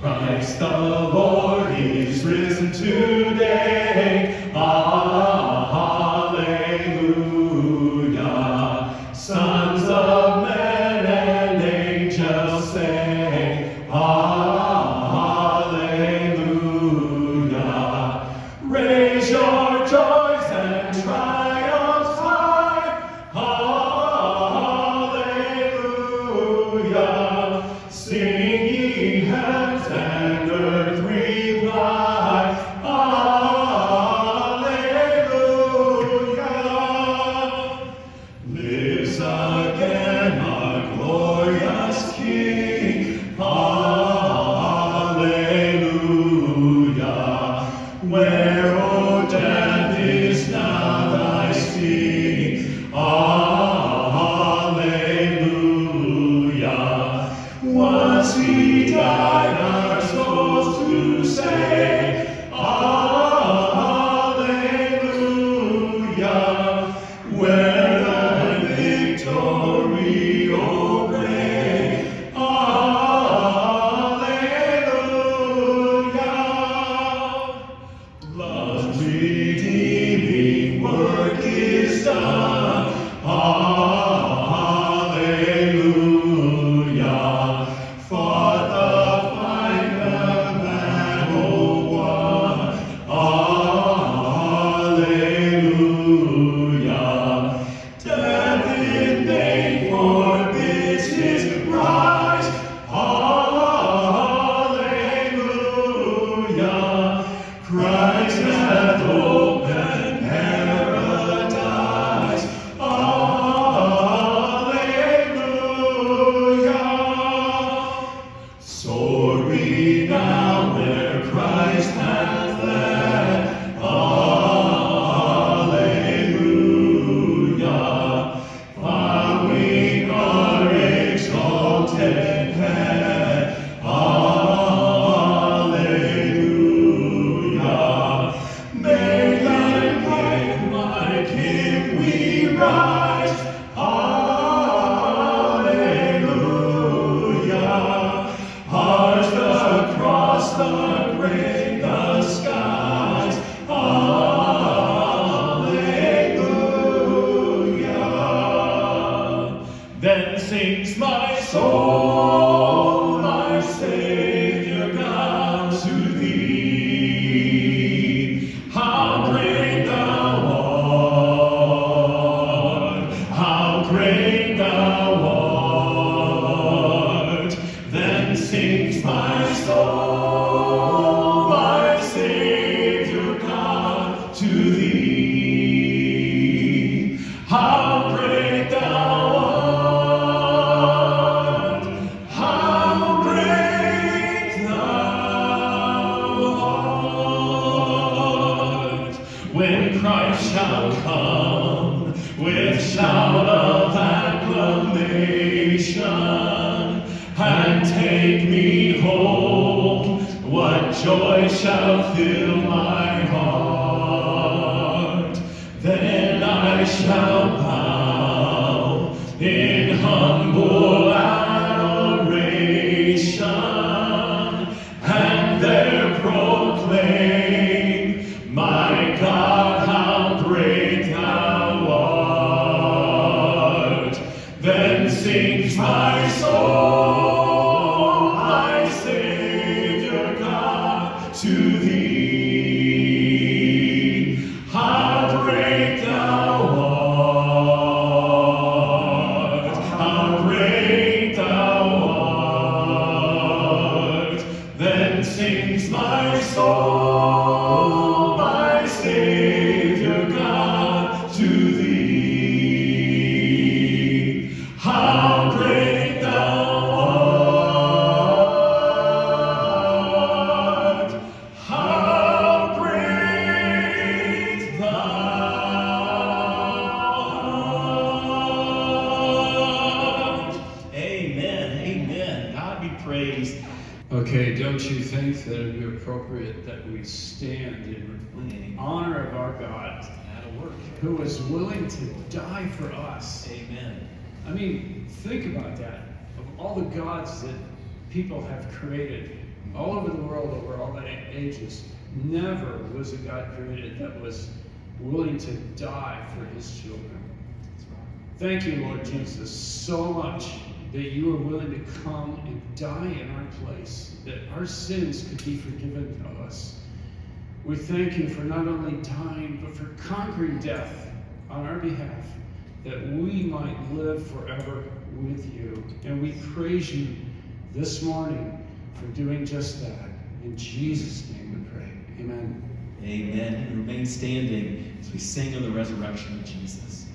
Christ the Lord is risen today. Hallelujah. Sons of men and angels sing. Hallelujah. Raise your joys and triumphs high. Hallelujah. Sing ye heavens and earth reply. Hallelujah. Lives again our glorious King. Hallelujah. Where, O death, is now thy sting? Hallelujah. Was he died our souls to save? Hallelujah. Where thy victory, O great. Hallelujah. Love's redeeming work is done. Hallelujah. For the final battle won. Hallelujah. Death in vain forbids his rise. Hallelujah. Christ hath opened paradise. Hallelujah. Soar we now where Christ hath led. Hallelujah. Following our exalted head. Hallelujah. Make thy light, my King, we rise. Hallelujah. Ours the cross, the grave, the skies. Hallelujah. Then sings my soul, my Savior God, to thee. How great thou art! How great thou art! Then sings my soul, my Savior God, to thee. How great thou art! How great thou art! When Christ shall come with shout of acclamation and take me home, what joy shall fill my heart? Then I shall bow in humble adoration and there proclaim, my God, how great thou art. Then sings my soul, my Savior God, to thee. How great thou art! How great thou art! Then sings my soul, my Savior God, to thee. How great thou art! How great thou art! Amen, amen. God be praised. Okay, don't you think that it would be appropriate that we stand in honor of our God, That'll work. who was willing to die for us? Amen. I mean, think about that. Of all the gods that people have created all over ages. Never was a God created that was willing to die for his children. Thank you, Lord Jesus, so much that you were willing to come and die in our place, that our sins could be forgiven of us. We thank you for not only dying, but for conquering death on our behalf, that we might live forever with you. And we praise you this morning for doing just that. In Jesus' name we pray. Amen. Amen. And remain standing as we sing of the resurrection of Jesus.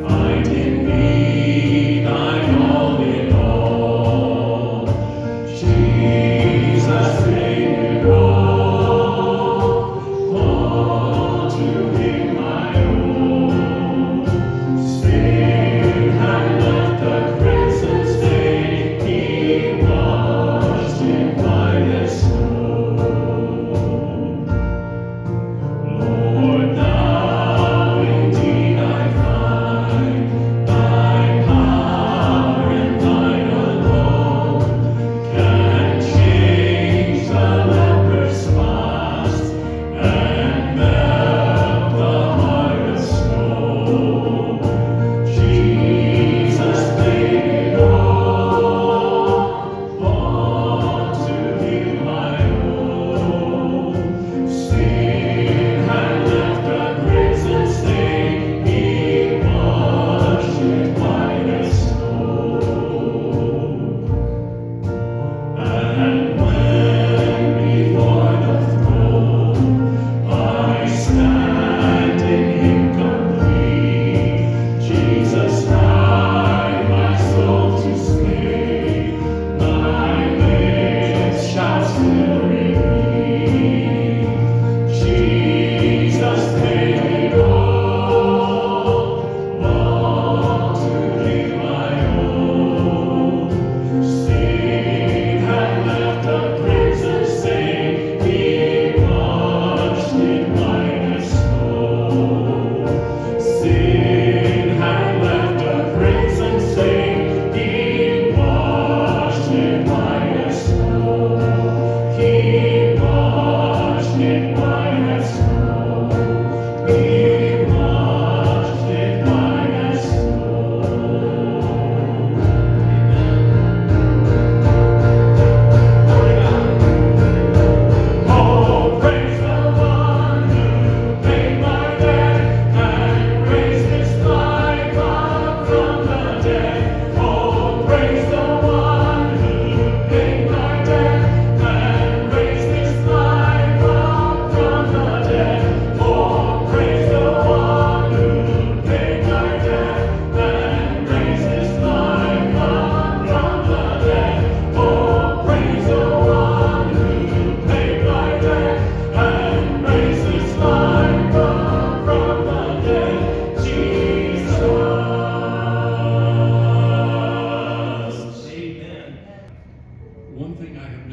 Find in me thine all in all.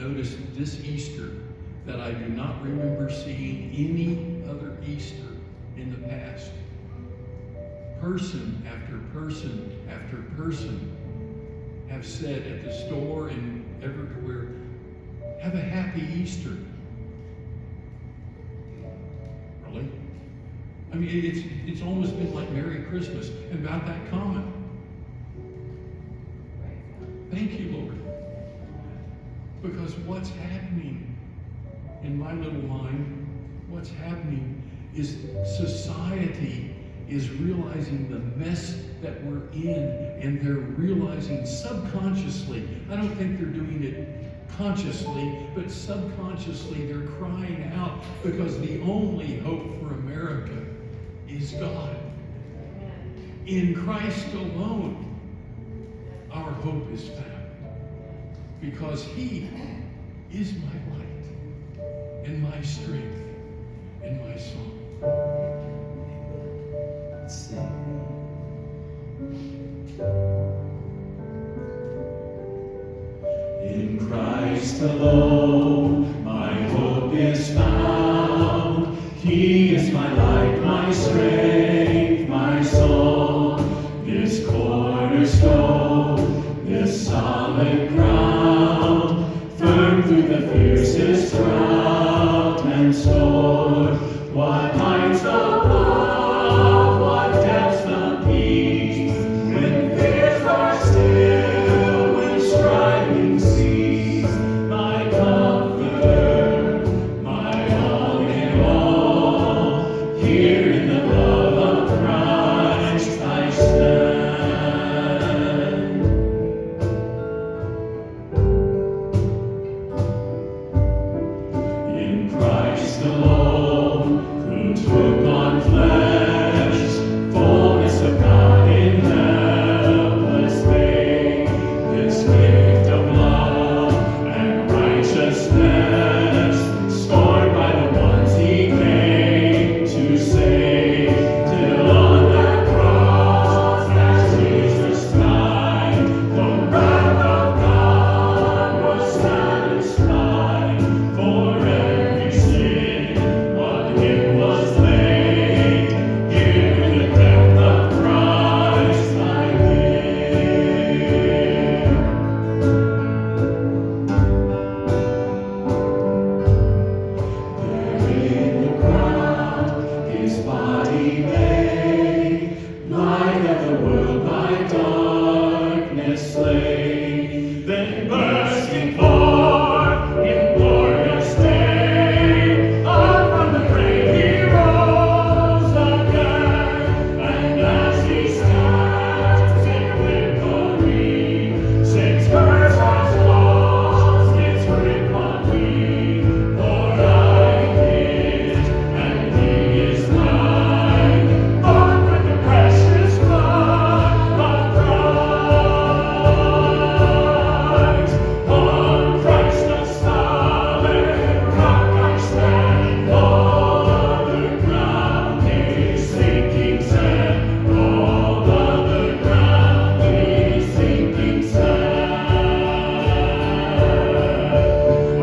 noticed this Easter that I do not remember seeing any other Easter in the past. Person after person after person have said at the store and everywhere, have a happy Easter. Really? I mean, it's almost been like Merry Christmas, and about that comment. Thank you, Lord. Because what's happening in my little mind, what's happening is society is realizing the mess that we're in, and they're realizing subconsciously, I don't think they're doing it consciously, but subconsciously they're crying out because the only hope for America is God. In Christ alone, our hope is found. Because He is my light and my strength and my song. Let's sing. In Christ alone, my hope is found. He is my light, my strength, my song. This cornerstone, this solid ground, firm through the fiercest drought and storm. What heights of love, what depths of peace, when fears are still, when striving cease. My comforter, my all in all, here in the love of Christ I stand. In Christ alone, who took on flesh, fullness of God in helpless babe, this gift of love and righteousness, scorned by the ones He came to save, till on that cross as Jesus died, the wrath of God was satisfied. For every sin on Him was laid, here in the death of Christ I live. There in the ground His body lay, light of the world by darkness slain, then bursting forth in glorious day, up from the grave He rose again, and as He stands in victory, since curse has lost its grip on me, for I live and He is mine, bought with the precious blood of Christ. On Christ the solid rock I stand, all other ground is sinking sand, all other ground is sinking sand.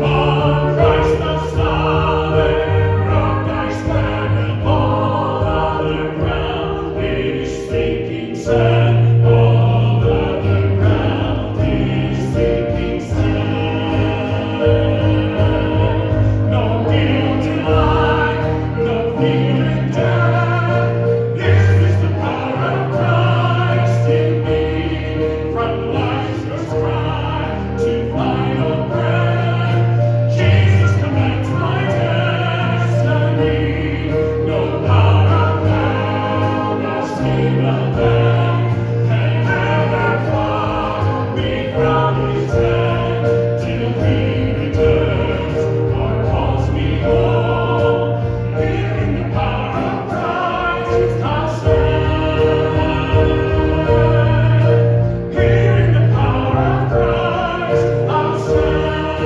On Christ the solid rock I stand, all other ground is sinking sand, all other ground is sinking sand. No guilt in life, no fear in death, this is the power of Christ in me, from life's first cry to final breath. Jesus commands my destiny, no power of hell, no scheme of death can ever pluck me from His hand, till He returns or calls me home. Here in the power of Christ I'll stand. Here in the power of Christ I'll stand.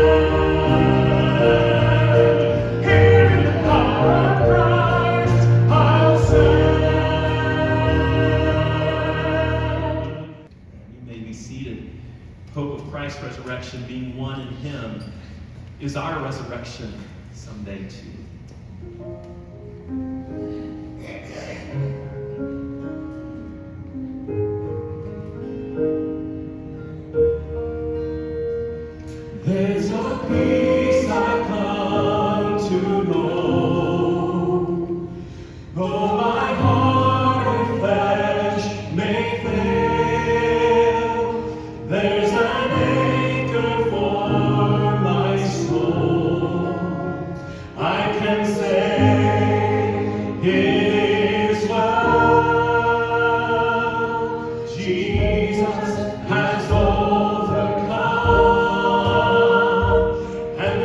Here in the power of Christ I'll stand. You may be seated. Hope of Christ's resurrection being one in Him. is our resurrection someday too. There's a peace I've come to know, though my heart and flesh may fail. There's an anchor for my soul. I can say it is well. Jesus has overcome. And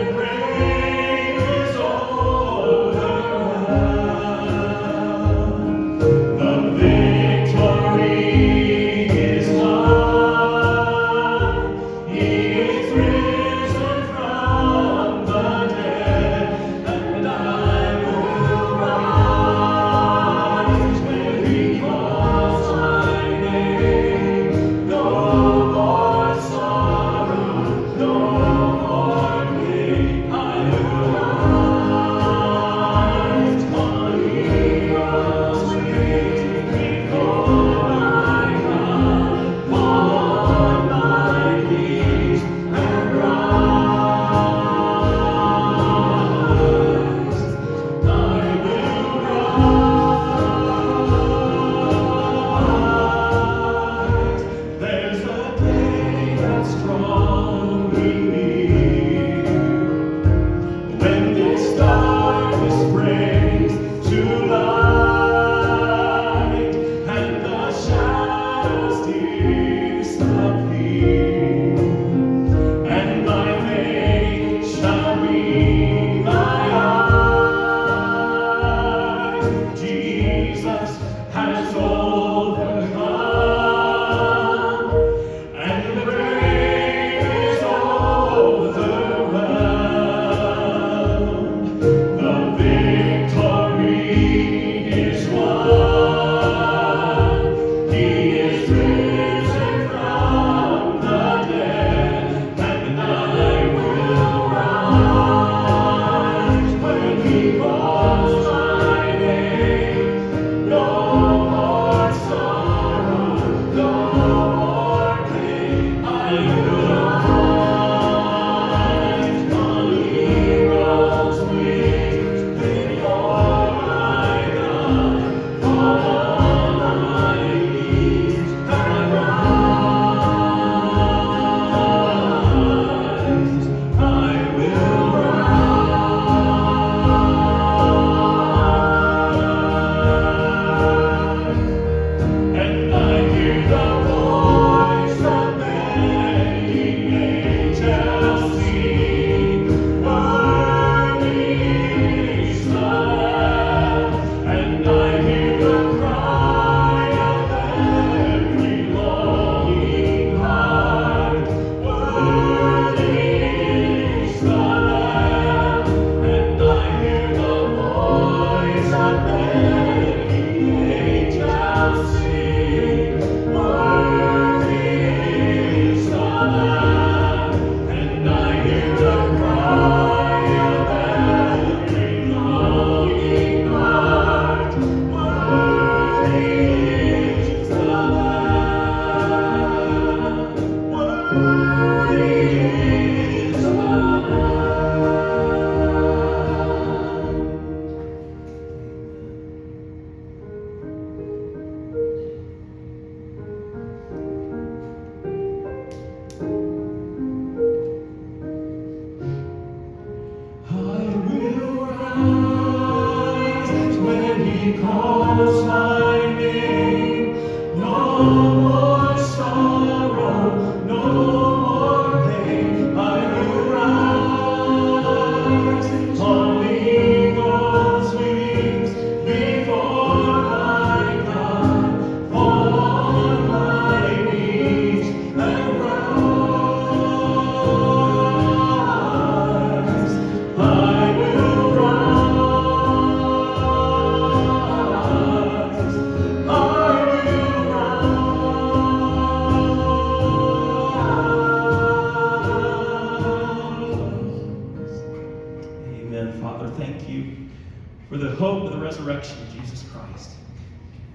for the hope of the resurrection of Jesus Christ.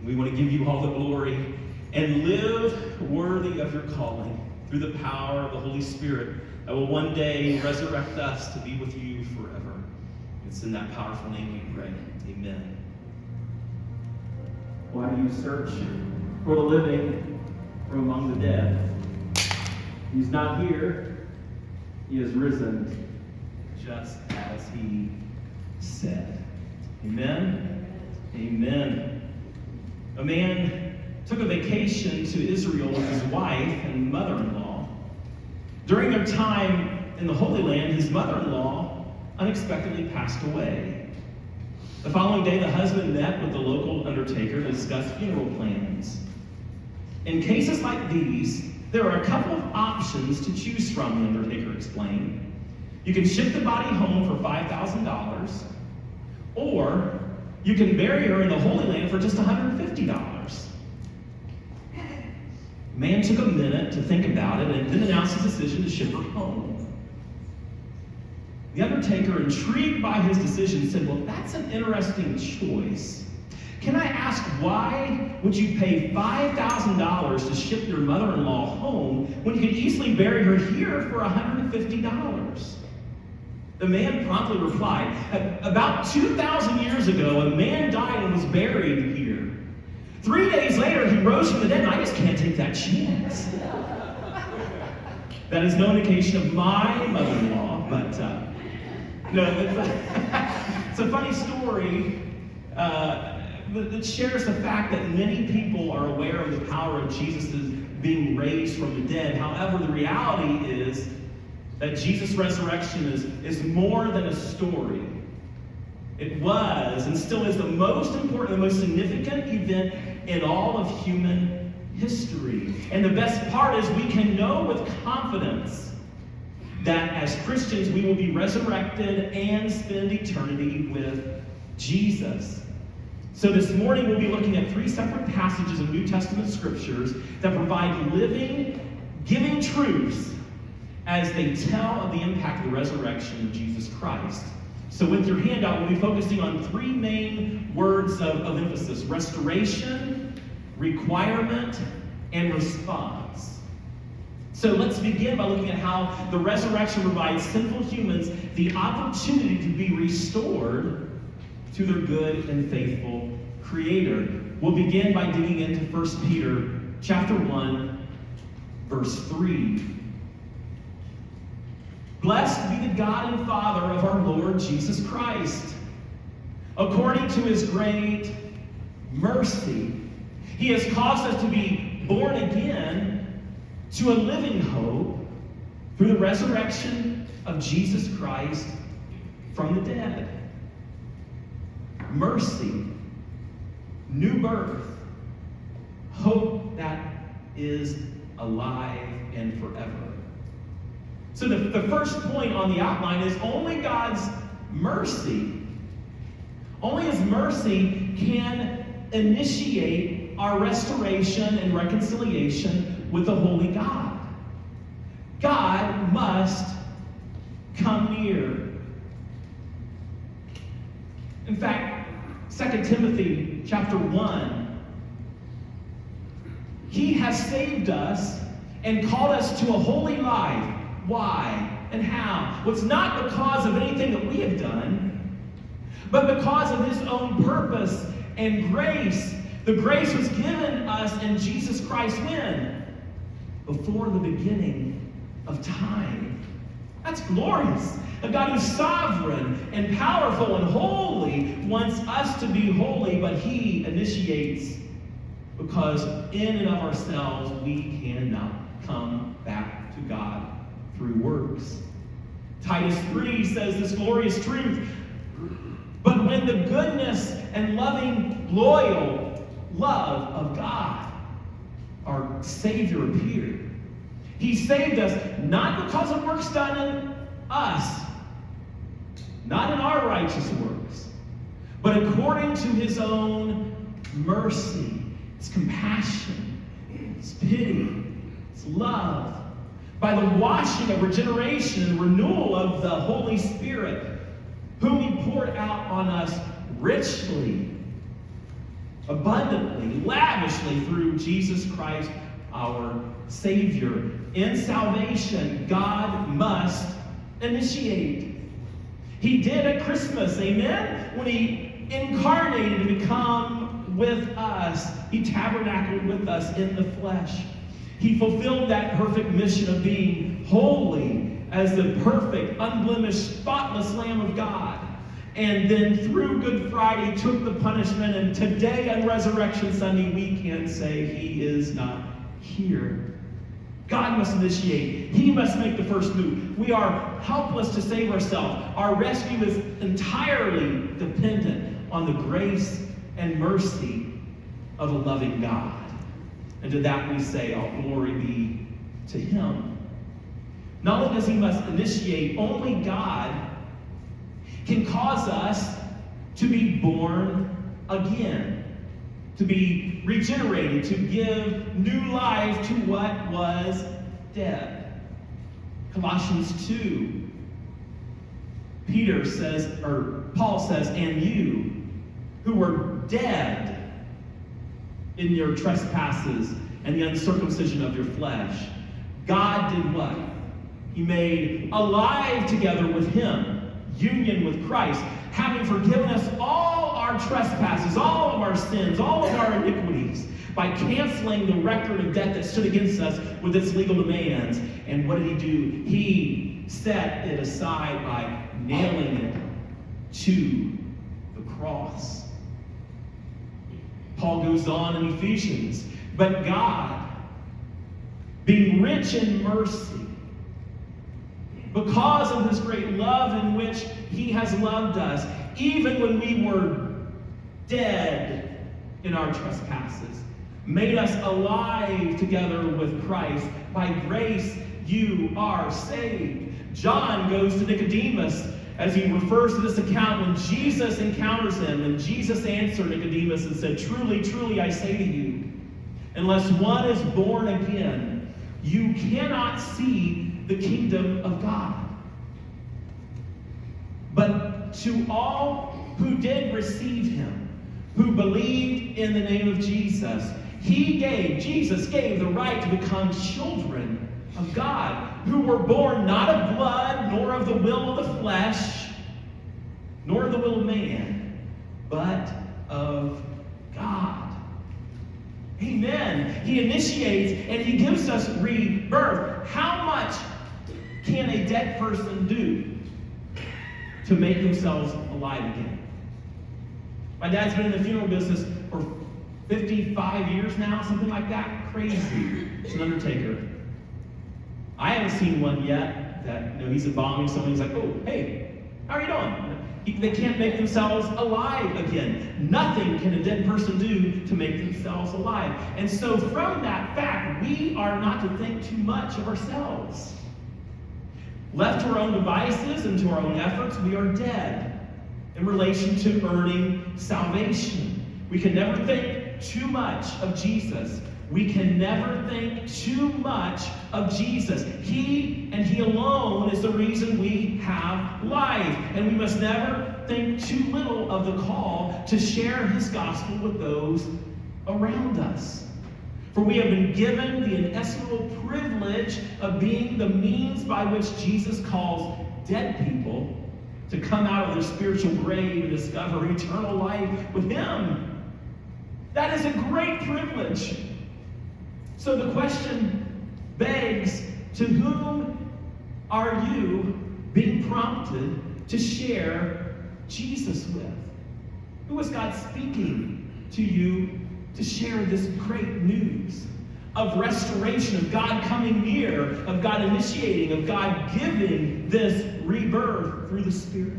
We want to give you all the glory and live worthy of your calling through the power of the Holy Spirit that will one day resurrect us to be with you forever. It's in that powerful name we pray. Amen. Why do you search for the living from among the dead? He's not here. He is risen, Just as he said. Amen? Amen. A man took a vacation to Israel with his wife and mother-in-law. During their time in the Holy Land, his mother-in-law unexpectedly passed away. The following day, the husband met with the local undertaker to discuss funeral plans. In cases like these, there are a couple of options to choose from, the undertaker explained. You can ship the body home for $5,000, or you can bury her in the Holy Land for just $150. The man took a minute to think about it and then announced his decision to ship her home. The undertaker, intrigued by his decision, said, "Well, that's an interesting choice. Can I ask, why would you pay $5,000 to ship your mother-in-law home when you could easily bury her here for $150? The man promptly replied, "About 2,000 years ago, a man died and was buried here. 3 days later, he rose from the dead, and I just can't take that chance." That is no indication of my mother-in-law, but no, it's a funny story that shares the fact that many people are aware of the power of Jesus being raised from the dead. However, the reality is that Jesus' resurrection is more than a story. It was and still is the most important, the most significant event in all of human history. And the best part is we can know with confidence that as Christians we will be resurrected and spend eternity with Jesus. So this morning we'll be looking at 3 separate passages of New Testament scriptures that provide living, giving truths as they tell of the impact of the resurrection of Jesus Christ. So with your handout, we'll be focusing on 3 main words of emphasis: restoration, requirement, and response. So let's begin by looking at how the resurrection provides sinful humans the opportunity to be restored to their good and faithful Creator. We'll begin by digging into 1 Peter chapter 1, verse 3. Blessed be the God and Father of our Lord Jesus Christ. According to his great mercy, he has caused us to be born again to a living hope through the resurrection of Jesus Christ from the dead. Mercy, new birth, hope that is alive and forever. So the first point on the outline is only God's mercy. Only his mercy can initiate our restoration and reconciliation with the holy God. God must come near. In fact, 2 Timothy chapter 1, he has saved us and called us to a holy life. Why and how? Well, it's not because of anything that we have done, but because of his own purpose and grace. The grace was given us in Jesus Christ when? Before the beginning of time. That's glorious. A God who's sovereign and powerful and holy wants us to be holy, but he initiates, because in and of ourselves we cannot come back to God through works. Titus 3 says this glorious truth: but when the goodness and loving, loyal love of God, our Savior, appeared, he saved us not because of works done in us, not in our righteous works, but according to his own mercy, his compassion, his pity, his love, by the washing of regeneration and renewal of the Holy Spirit, whom he poured out on us richly, abundantly, lavishly through Jesus Christ our Savior. In salvation, God must initiate. He did at Christmas, amen? When He incarnated to become with us, He tabernacled with us in the flesh. He fulfilled that perfect mission of being holy as the perfect, unblemished, spotless Lamb of God. And then through Good Friday took the punishment, and today on Resurrection Sunday we can say He is not here. God must initiate. He must make the first move. We are helpless to save ourselves. Our rescue is entirely dependent on the grace and mercy of a loving God. And to that we say, all glory be to Him. Not only does He must initiate, only God can cause us to be born again, to be regenerated, to give new life to what was dead. Colossians 2, Paul says, and you who were dead in your trespasses and the uncircumcision of your flesh, God did what? He made alive together with Him, union with Christ, having forgiven us all our trespasses, all of our sins, all of our iniquities, by canceling the record of debt that stood against us with its legal demands. And what did He do? He set it aside by nailing it to the cross. Paul goes on in Ephesians, but God, being rich in mercy, because of His great love in which He has loved us, even when we were dead in our trespasses, made us alive together with Christ. By grace you are saved. John goes to Nicodemus as he refers to this account when Jesus encounters him, and Jesus answered Nicodemus and said, truly, truly, I say to you, unless one is born again, you cannot see the kingdom of God. But to all who did receive Him, who believed in the name of Jesus Jesus gave the right to become children of God, who were born not of blood, nor of the will of the flesh, nor of the will of man, but of God. Amen. He initiates and He gives us rebirth. How much can a dead person do to make themselves alive again? My dad's been in the funeral business for 55 years now, something like that. Crazy. He's an undertaker. I haven't seen one yet that, he's embalming someone. He's like, oh, hey, how are you doing? They can't make themselves alive again. Nothing can a dead person do to make themselves alive. And so from that fact, we are not to think too much of ourselves. Left to our own devices and to our own efforts, we are dead in relation to earning salvation. We can never think too much of Jesus. We can never think too much of Jesus. He and He alone is the reason we have life. And we must never think too little of the call to share His gospel with those around us. For we have been given the inestimable privilege of being the means by which Jesus calls dead people to come out of their spiritual grave and discover eternal life with Him. That is a great privilege. So the question begs, to whom are you being prompted to share Jesus with? Who is God speaking to you to share this great news of restoration, of God coming near, of God initiating, of God giving this rebirth through the Spirit?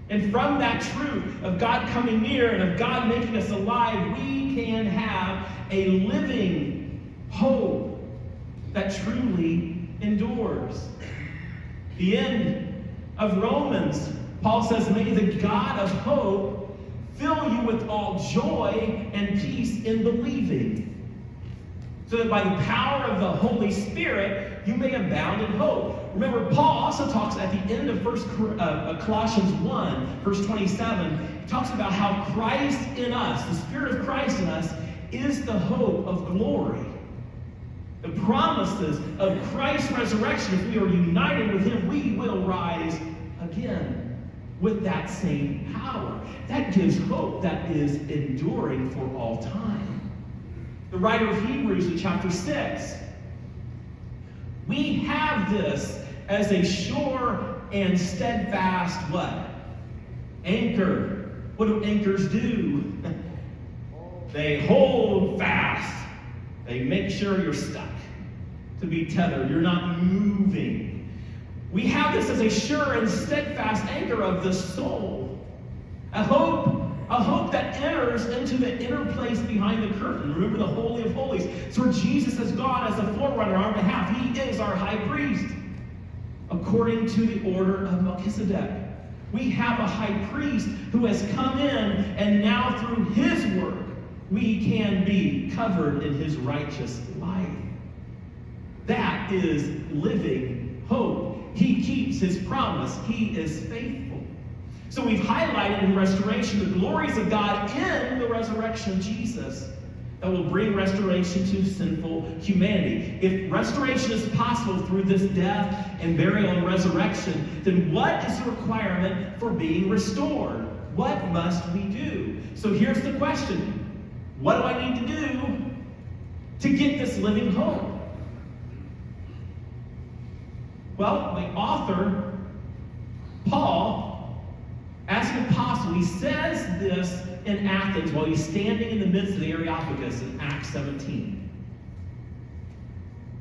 And from that truth of God coming near and of God making us alive, we can have a living hope that truly endures. The end of Romans, Paul says, may the God of hope fill you with all joy and peace in believing, so that by the power of the Holy Spirit you may abound in hope. Remember, Paul also talks at the end of Colossians 1, verse 27, he talks about how Christ in us, the Spirit of Christ in us, is the hope of glory. The promises of Christ's resurrection, if we are united with him, we will rise again with that same power. That gives hope that is enduring for all time. The writer of Hebrews in chapter 6, we have this as a sure and steadfast what? Anchor. What do anchors do? They hold fast. They make sure you're stuck, to be tethered. You're not moving. We have this as a sure and steadfast anchor of the soul. A hope that enters into the inner place behind the curtain. Remember the Holy of Holies. It's where Jesus has gone as a forerunner on our behalf. He is our high priest, according to the order of Melchizedek. We have a high priest who has come in, and now through his work, we can be covered in his righteous life. That is living hope. He keeps his promise. He is faithful. So we've highlighted in restoration the glories of God in the resurrection of Jesus that will bring restoration to sinful humanity. If restoration is possible through this death and burial and resurrection, then what is the requirement for being restored? What must we do? So here's the question. What do I need to do to get this living hope? Well, the author, Paul, as an apostle, he says this in Athens while he's standing in the midst of the Areopagus in Acts 17.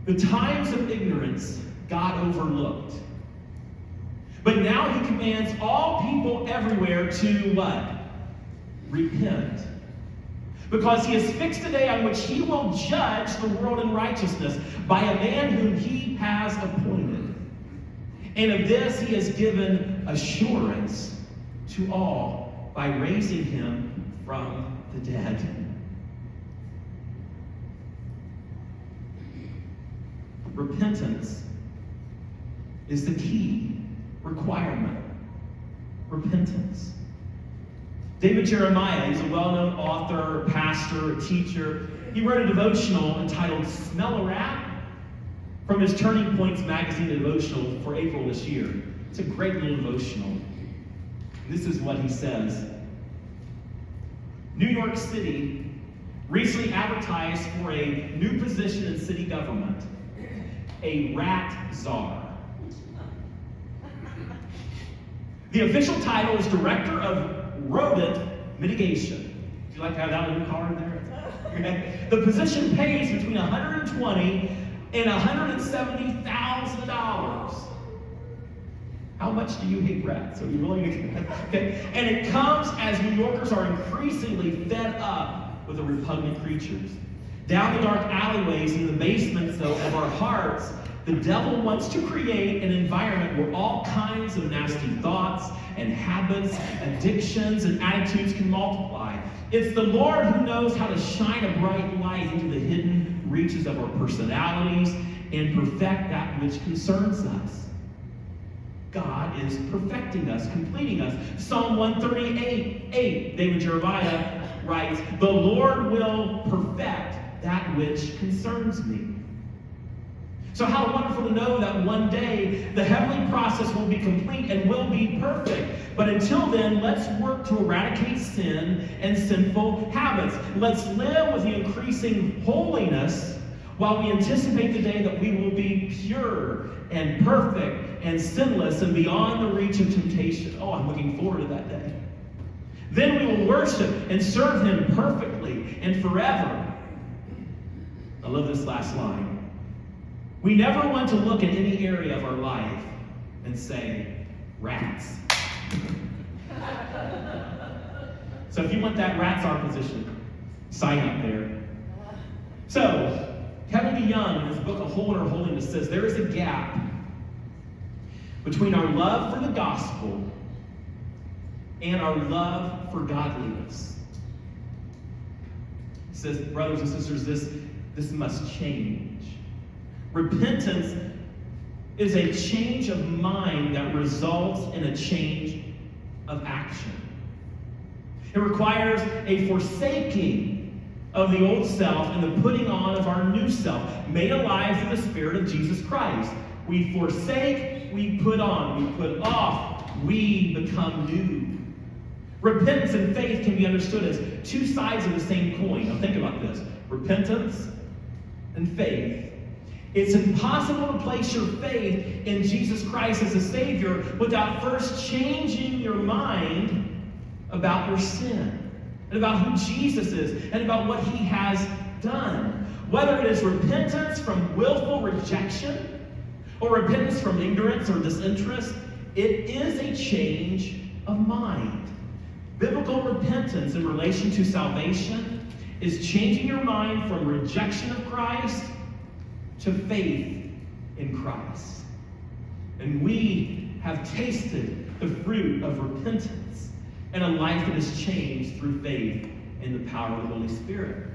The times of ignorance God overlooked. But now he commands all people everywhere to what? Repent. Because he has fixed a day on which he will judge the world in righteousness by a man whom he has appointed. And of this he has given assurance to all by raising him from the dead. Repentance is the key requirement. Repentance. David Jeremiah, he's a well-known author, pastor, teacher. He wrote a devotional entitled Smell a Rat from his Turning Points magazine devotional for April this year. It's a great little devotional. This is what he says. New York City recently advertised for a new position in city government, a rat czar. The official title is Director of Rodent Mitigation. Would you like to have that on your card there? Okay. The position pays between $120,000 and $170,000. How much do you hate rats? Are you willing to? Okay. And it comes as New Yorkers are increasingly fed up with the repugnant creatures. Down the dark alleyways and the basements, though, of our hearts, the devil wants to create an environment where all kinds of nasty thoughts and habits, addictions, and attitudes can multiply. It's the Lord who knows how to shine a bright light into the hidden reaches of our personalities and perfect that which concerns us. God is perfecting us, completing us. Psalm 138:8, David Jeremiah writes, "The Lord will perfect that which concerns me." So how wonderful to know that one day the heavenly process will be complete and will be perfect. But until then, let's work to eradicate sin and sinful habits. Let's live with the increasing holiness while we anticipate the day that we will be pure and perfect and sinless and beyond the reach of temptation. Oh, I'm looking forward to that day. Then we will worship and serve him perfectly and forever. I love this last line. We never want to look at any area of our life and say, rats. So if you want that rat czar position, sign up there. So, Kevin DeYoung, in his book, A Whole Inner Holiness, says there is a gap between our love for the gospel and our love for godliness. He says, brothers and sisters, this must change. Repentance is a change of mind that results in a change of action. It requires a forsaking of the old self and the putting on of our new self, made alive through the Spirit of Jesus Christ. We forsake, we put on, we put off, we become new. Repentance and faith can be understood as two sides of the same coin. Now think about this. Repentance and faith. It's impossible to place your faith in Jesus Christ as a Savior without first changing your mind about your sin and about who Jesus is and about what he has done. Whether it is repentance from willful rejection or repentance from ignorance or disinterest, it is a change of mind. Biblical repentance in relation to salvation is changing your mind from rejection of Christ to faith in Christ. And we have tasted the fruit of repentance and a life that is changed through faith in the power of the Holy Spirit.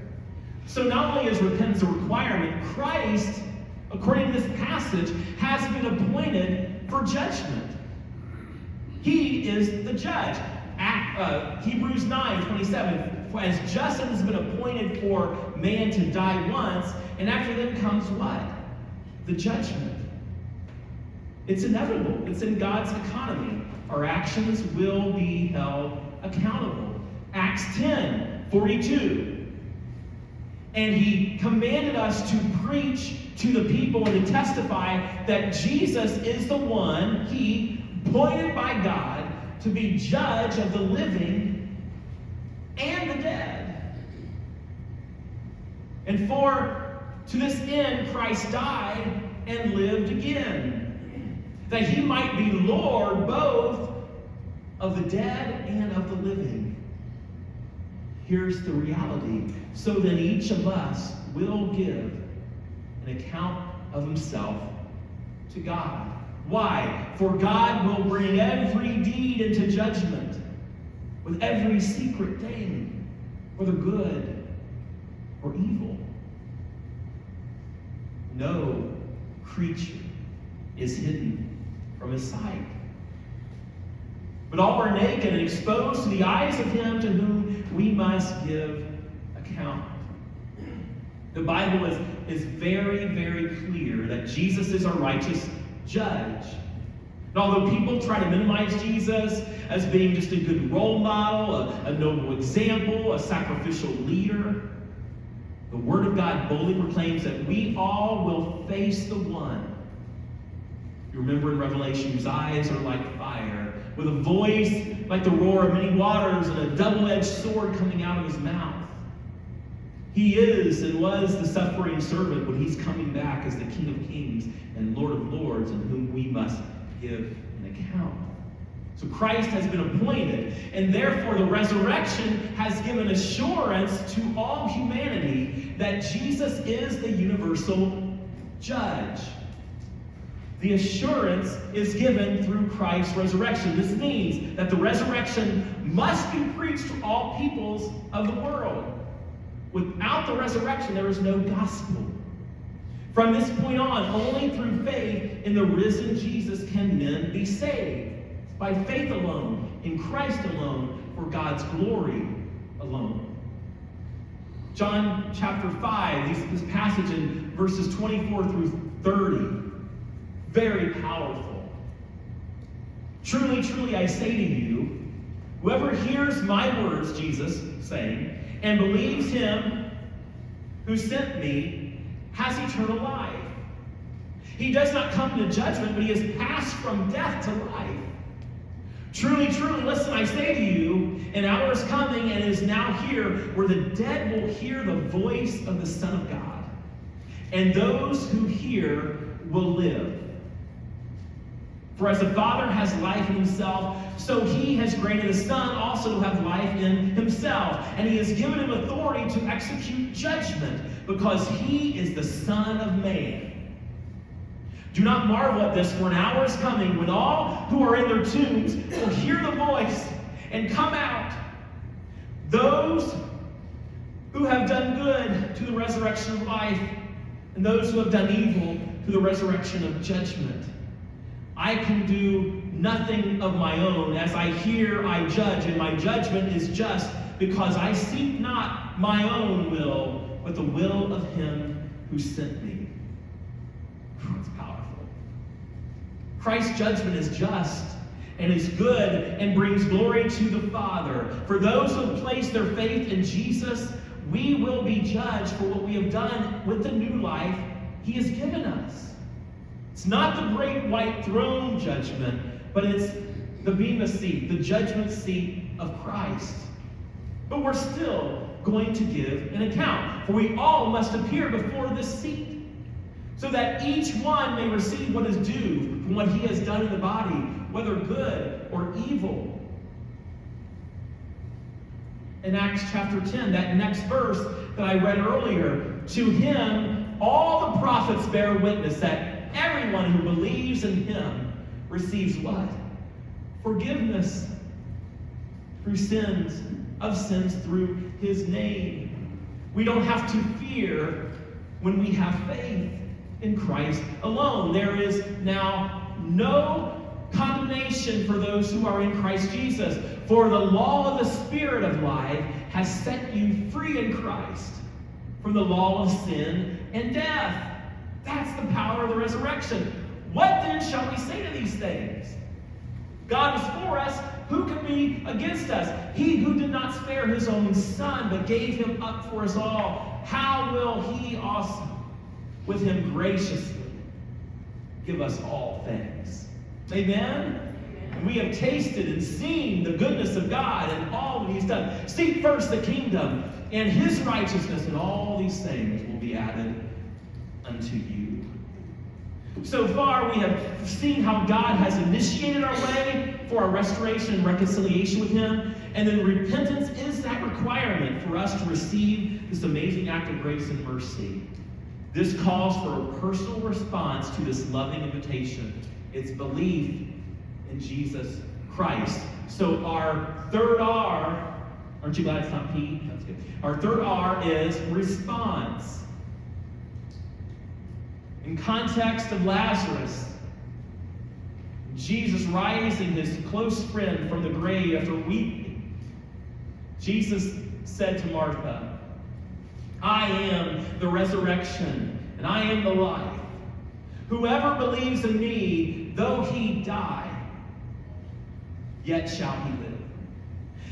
So not only is repentance a requirement, Christ, according to this passage, has been appointed for judgment. He is the judge. Hebrews 9:27, as justice has been appointed for man to die once, and after them comes what? The judgment. It's inevitable. It's in God's economy. Our actions will be held accountable. Acts 10:42. And he commanded us to preach to the people and to testify that Jesus is the one, he, appointed by God, to be judge of the living and the dead. And to this end, Christ died and lived again, that he might be Lord both of the dead and of the living. Here's the reality. So then each of us will give an account of himself to God. Why? For God will bring every deed into judgment with every secret thing, whether good or evil. No creature is hidden from his sight, but all are naked and exposed to the eyes of him to whom we must give account. The Bible is very, very clear that Jesus is our righteous judge. And although people try to minimize Jesus as being just a good role model, a noble example, a sacrificial leader, the Word of God boldly proclaims that we all will face the one. You remember in Revelation, whose eyes are like fire, with a voice like the roar of many waters, and a double-edged sword coming out of his mouth. He is and was the suffering servant, but he's coming back as the King of Kings and Lord of Lords, in whom we must give an account. So Christ has been appointed, and therefore the resurrection has given assurance to all humanity that Jesus is the universal judge. The assurance is given through Christ's resurrection. This means that the resurrection must be preached to all peoples of the world. Without the resurrection, there is no gospel. From this point on, only through faith in the risen Jesus can men be saved. By faith alone, in Christ alone, for God's glory alone. John chapter 5, this passage in verses 24 through 30, very powerful. Truly, truly, I say to you, whoever hears my words, Jesus saying, and believes him who sent me, has eternal life. He does not come to judgment, but he has passed from death to life. Truly, truly, listen, I say to you, an hour is coming and is now here, where the dead will hear the voice of the Son of God. And those who hear will live. For as the Father has life in himself, so he has granted the Son also to have life in himself. And he has given him authority to execute judgment, because he is the Son of Man. Do not marvel at this, for an hour is coming when all who are in their tombs will hear the voice and come out. Those who have done good to the resurrection of life, and those who have done evil to through the resurrection of judgment. I can do nothing of my own. As I hear, I judge, and my judgment is just, because I seek not my own will, but the will of him who sent me. It's powerful. Christ's judgment is just and is good and brings glory to the Father. For those who place their faith in Jesus, we will be judged for what we have done with the new life he has given us. It's not the great white throne judgment, but it's the bema seat, the judgment seat of Christ. But we're still going to give an account, for we all must appear before this seat, so that each one may receive what is due from what he has done in the body, whether good or evil. In Acts chapter 10, that next verse that I read earlier, to him all the prophets bear witness that everyone who believes in him receives what? Forgiveness through sins, of sins through his name. We don't have to fear when we have faith in Christ alone. There is now no condemnation for those who are in Christ Jesus. For the law of the Spirit of life has set you free in Christ from the law of sin and death. That's the power of the resurrection. What then shall we say to these things? God is for us. Who can be against us? He who did not spare his own Son, but gave him up for us all, how will he also with him graciously give us all things? Amen? And we have tasted and seen the goodness of God and all that he's done. Seek first the kingdom and his righteousness, and all these things will be added unto you. So far, we have seen how God has initiated our way for our restoration and reconciliation with him. And then repentance is that requirement for us to receive this amazing act of grace and mercy. This calls for a personal response to this loving invitation. It's belief in Jesus Christ. So our third R, aren't you glad it's not P? That's good. Our third R is response. In context of Lazarus, Jesus rising his close friend from the grave after weeping, Jesus said to Martha, I am the resurrection, and I am the life. Whoever believes in me, though he die, yet shall he live.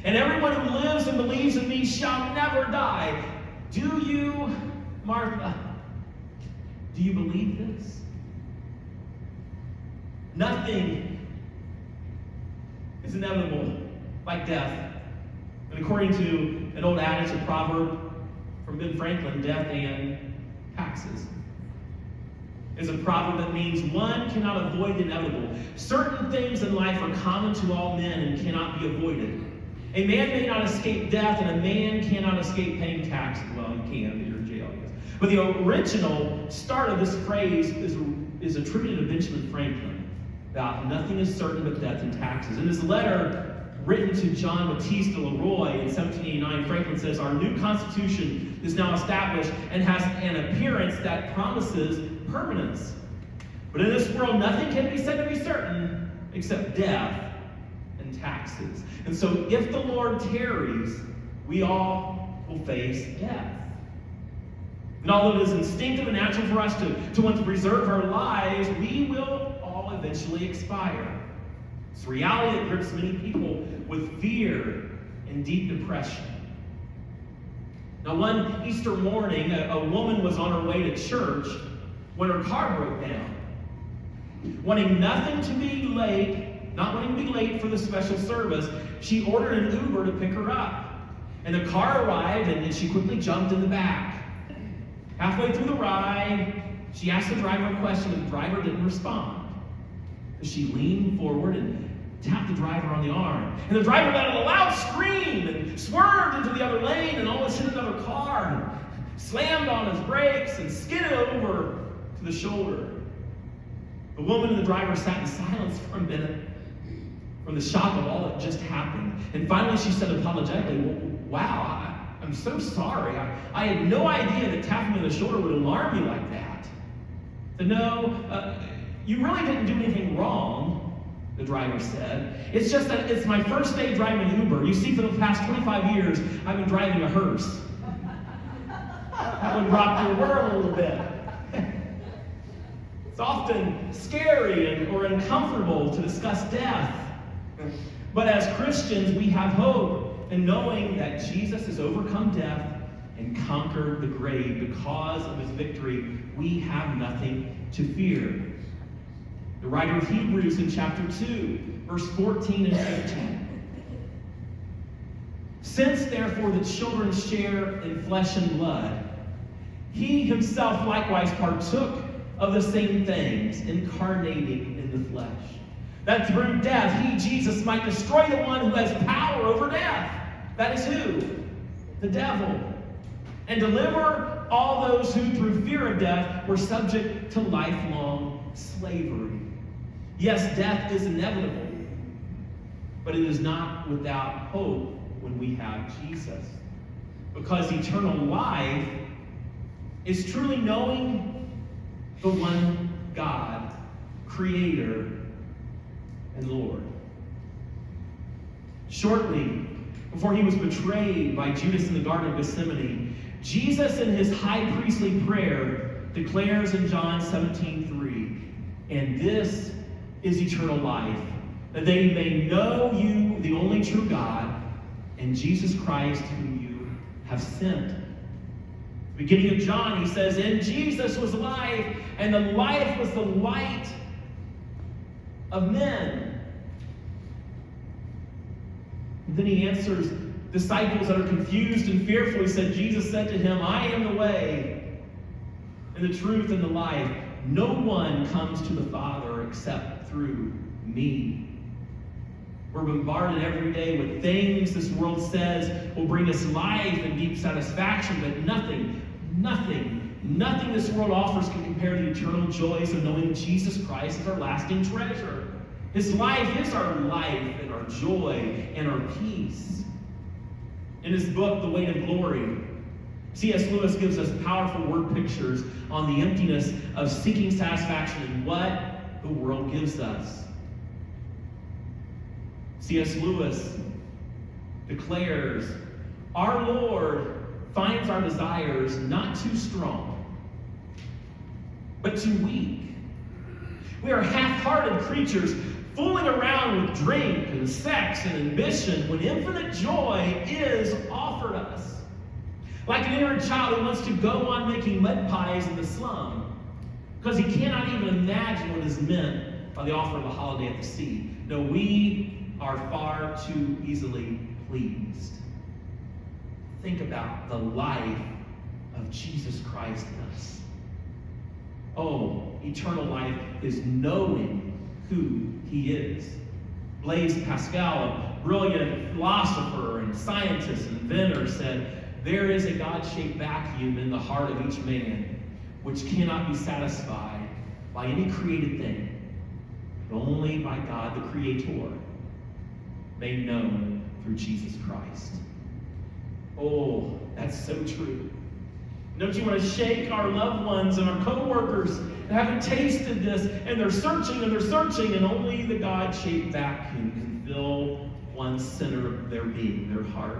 And everyone who lives and believes in me shall never die. Do you, Martha, do you believe this? Nothing is inevitable like death. And according to an old adage, a proverb from Ben Franklin, death and taxes is a proverb that means one cannot avoid the inevitable. Certain things in life are common to all men and cannot be avoided. A man may not escape death, and a man cannot escape paying taxes. Well, you can, but you're in jail, I guess. But the original start of this phrase is attributed to Benjamin Franklin, about nothing is certain but death and taxes. In his letter written to John Baptiste de Leroy in 1789, Franklin says, our new Constitution is now established and has an appearance that promises permanence. But in this world, nothing can be said to be certain except death and taxes. And so if the Lord tarries, we all will face death. And although it is instinctive and natural for us to want to preserve our lives, we will all eventually expire. It's a reality that grips many people with fear and deep depression. Now, one Easter morning, a woman was on her way to church when her car broke down. Wanting nothing to be late, not wanting to be late for the special service, she ordered an Uber to pick her up. And the car arrived, and she quickly jumped in the back. Halfway through the ride, she asked the driver a question, and the driver didn't respond. She leaned forward and tapped the driver on the arm. And the driver let out a loud scream and swerved into the other lane and almost hit another car and slammed on his brakes and skidded over to the shoulder. The woman and the driver sat in silence for a minute from the shock of all that just happened. And finally she said apologetically, wow, I'm so sorry. I had no idea that tapping me on the shoulder would alarm you like that. To know, you really didn't do anything wrong, the driver said. It's just that it's my first day driving Uber. You see, for the past 25 years, I've been driving a hearse. That would rock your world a little bit. It's often scary or uncomfortable to discuss death. But as Christians, we have hope in knowing that Jesus has overcome death and conquered the grave. Because of his victory, we have nothing to fear. The writer of Hebrews in chapter 2, verse 14 and 15. Since therefore the children share in flesh and blood, he himself likewise partook of the same things, incarnating in the flesh, that through death he, Jesus, might destroy the one who has power over death. That is who? The devil. And deliver all those who through fear of death were subject to lifelong slavery. Yes, death is inevitable, but it is not without hope when we have Jesus. Because eternal life is truly knowing the one God, Creator and Lord. Shortly before he was betrayed by Judas in the Garden of Gethsemane, Jesus in his high priestly prayer declares in John 17:3, and this is eternal life, that they may know you, the only true God, and Jesus Christ whom you have sent. Beginning of John, he says, in Jesus was life, and the life was the light of men. And then he answers disciples that are confused and fearful. He said, Jesus said to him, I am the way, and the truth, and the life. No one comes to the Father except through me. We're bombarded every day with things this world says will bring us life and deep satisfaction, but nothing this world offers can compare to the eternal joys of knowing Jesus Christ as our lasting treasure. His life is our life and our joy and our peace. In his book, The Weight of Glory, C.S. Lewis gives us powerful word pictures on the emptiness of seeking satisfaction in what the world gives us. C.S. Lewis declares, our Lord finds our desires not too strong, but too weak. We are half-hearted creatures fooling around with drink and sex and ambition when infinite joy is offered us. Like an ignorant child who wants to go on making mud pies in the slum because he cannot even imagine what is meant by the offer of a holiday at the sea. No, we are far too easily pleased. Think about the life of Jesus Christ in us. Oh, eternal life is knowing who he is. Blaise Pascal, a brilliant philosopher and scientist and inventor, said, there is a God-shaped vacuum in the heart of each man which cannot be satisfied by any created thing, but only by God the Creator, made known through Jesus Christ. Oh, that's so true. Don't you want to shake our loved ones and our co-workers that haven't tasted this, and they're searching, and only the God-shaped vacuum can fill one center of their being, their heart,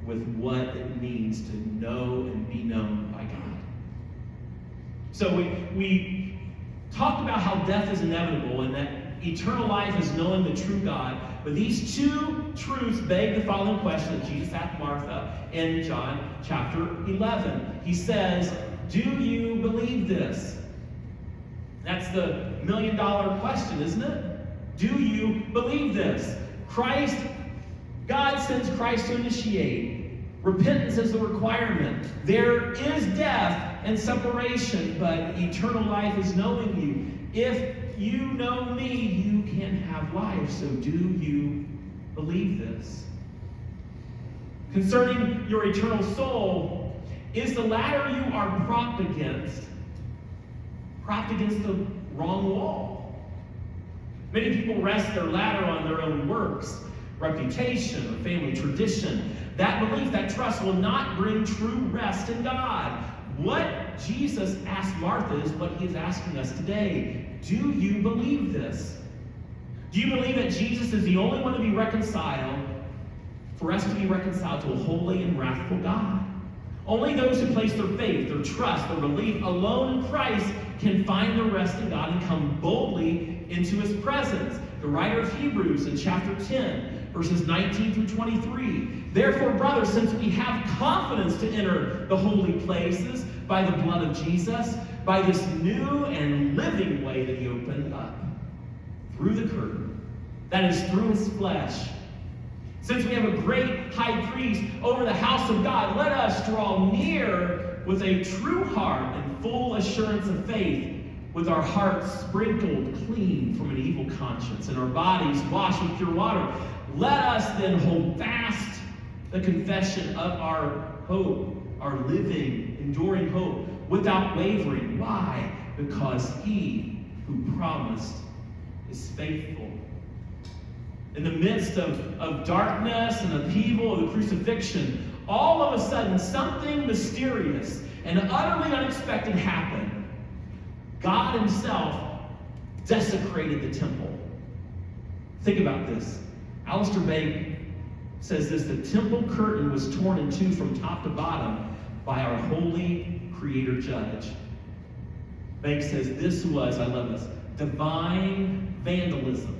with what it means to know and be known by God. So we talked about how death is inevitable and that eternal life is knowing the true God. But these two truths beg the following question that Jesus asked Martha in John chapter 11. He says, do you believe this? That's the million-dollar question, isn't it? Do you believe this? God sends Christ to initiate. Repentance is the requirement. There is death and separation, but eternal life is knowing you. If you know me, you can have life. So do you believe this? Concerning your eternal soul, is the ladder you are propped against the wrong wall? Many people rest their ladder on their own works, reputation, or family tradition. That belief, that trust will not bring true rest in God. What Jesus asked Martha is what he is asking us today. Do you believe this? Do you believe that Jesus is the only one to be reconciled, for us to be reconciled to a holy and wrathful God? Only those who place their faith, their trust, their belief alone in Christ can find their rest in God and come boldly into his presence. The writer of Hebrews in chapter 10, verses 19 through 23. Therefore, brothers, since we have confidence to enter the holy places by the blood of Jesus, by this new and living way that he opened up, through the curtain, that is through his flesh. Since we have a great high priest over the house of God, let us draw near with a true heart and full assurance of faith, with our hearts sprinkled clean from an evil conscience and our bodies washed with pure water. Let us then hold fast the confession of our hope, our living, enduring hope, without wavering. Why? Because he who promised is faithful. In the midst of darkness and upheaval of the crucifixion, all of a sudden something mysterious and utterly unexpected happened. God himself desecrated the temple. Think about this. Alistair Begg says this: the temple curtain was torn in two from top to bottom by our holy creator judge. Begg says this was, I love this, divine vandalism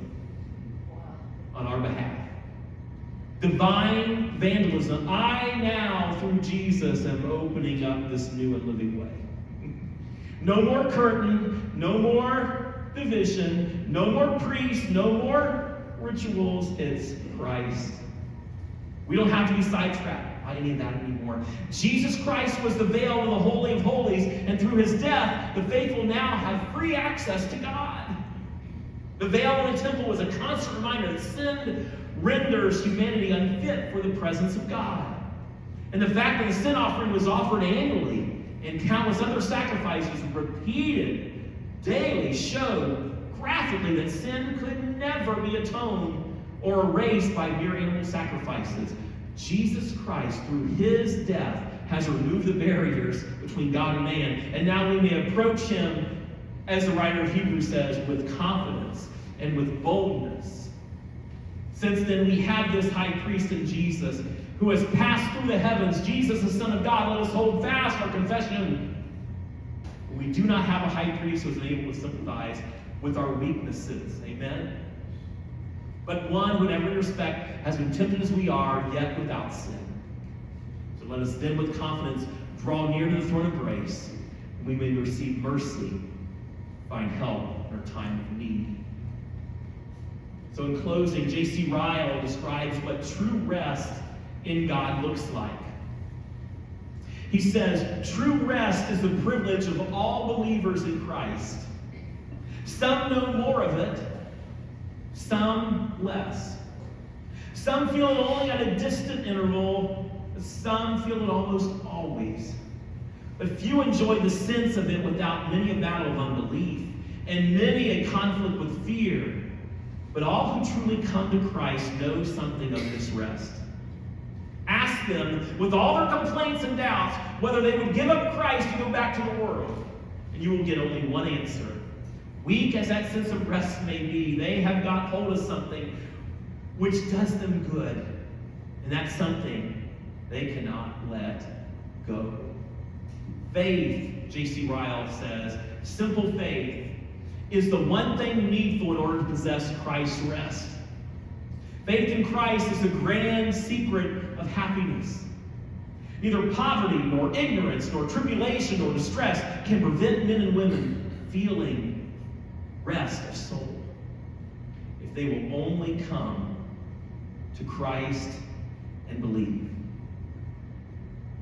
on our behalf. Divine vandalism. I now, through Jesus, am opening up this new and living way. No more curtain, no more division, no more priests, no more rituals. It's Christ. We don't have to be sidetracked by any of that anymore. Jesus Christ was the veil in the Holy of Holies, and through his death, the faithful now have free access to God. The veil in the temple was a constant reminder that sin renders humanity unfit for the presence of God. And the fact that the sin offering was offered annually and countless other sacrifices repeated daily showed graphically that sin could never be atoned or erased by mere animal sacrifices. Jesus Christ, through his death, has removed the barriers between God and man, and now we may approach him, as the writer of Hebrews says, with confidence and with boldness. Since then we have this high priest in Jesus, who has passed through the heavens, Jesus, the Son of God. Let us hold fast our confession. We do not have a high priest who is able to sympathize with our weaknesses. Amen? But one who in every respect has been tempted as we are, yet without sin. So let us then with confidence draw near to the throne of grace, and we may receive mercy, find help in our time of need. So in closing, J.C. Ryle describes what true rest in God looks like. He says, true rest is the privilege of all believers in Christ. Some know more of it, some less. Some feel it only at a distant interval, but some feel it almost always. But few enjoy the sense of it without many a battle of unbelief and many a conflict with fear. But all who truly come to Christ know something of this rest. Ask them, with all their complaints and doubts, whether they would give up Christ to go back to the world. And you will get only one answer. Weak as that sense of rest may be, they have got hold of something which does them good. And that's something they cannot let go. Faith, J.C. Ryle says, simple faith, is the one thing needful in order to possess Christ's rest. Faith in Christ is the grand secret of happiness. Neither poverty, nor ignorance, nor tribulation, nor distress can prevent men and women feeling rest of soul if they will only come to Christ and believe.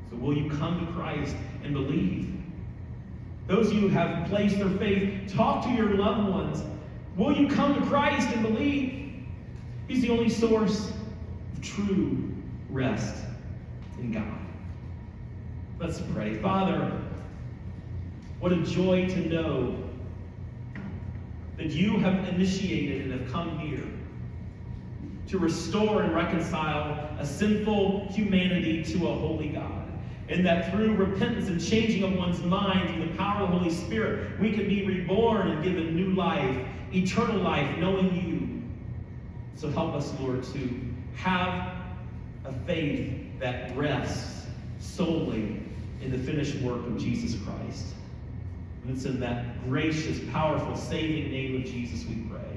So will you come to Christ and believe? Those of you who have placed their faith, talk to your loved ones. Will you come to Christ and believe? He's the only source of true rest in God. Let's pray. Father, what a joy to know that you have initiated and have come here to restore and reconcile a sinful humanity to a holy God. And that through repentance and changing of one's mind through the power of the Holy Spirit, we can be reborn and given new life, eternal life, knowing you. So help us, Lord, to have a faith that rests solely in the finished work of Jesus Christ. And it's in that gracious, powerful, saving name of Jesus we pray.